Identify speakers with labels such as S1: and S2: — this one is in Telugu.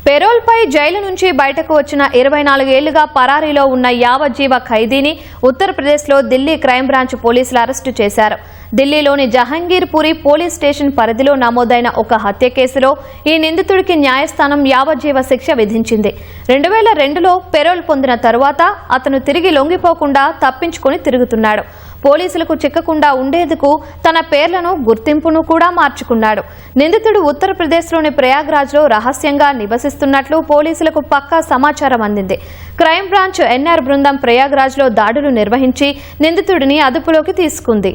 S1: పెరోల్పై జైలు నుంచి బయటకు వచ్చిన 24 ఏళ్లుగా పరారీలో ఉన్న యావజ్జీవ ఖైదీని ఉత్తరప్రదేశ్లో ఢిల్లీ క్రైమ్ బ్రాంచ్ పోలీసులు అరెస్టు చేశారు. ఢిల్లీలోని జహంగీర్పురి పోలీస్ స్టేషన్ పరిధిలో నమోదైన ఒక హత్య కేసులో ఈ నిందితుడికి న్యాయస్థానం యావజ్జీవ శిక్ష విధించింది. 2002లో పెరోల్ పొందిన తరువాత అతను తిరిగి లొంగిపోకుండా తప్పించుకుని తిరుగుతున్నాడు. పోలీసులకు చిక్కకుండా ఉండేందుకు తన పేర్లను గుర్తింపును కూడా మార్చుకున్నాడు. నిందితుడు ఉత్తరప్రదేశ్లోని ప్రయాగ్రాజ్లో రహస్యంగా నివసిస్తున్నట్లు పోలీసులకు పక్కా సమాచారం అందింది. క్రైమ్ బ్రాంచ్ ఎన్ఆర్ బృందం ప్రయాగ్రాజ్లో దాడులు నిర్వహించి నిందితుడిని అదుపులోకి తీసుకుంది.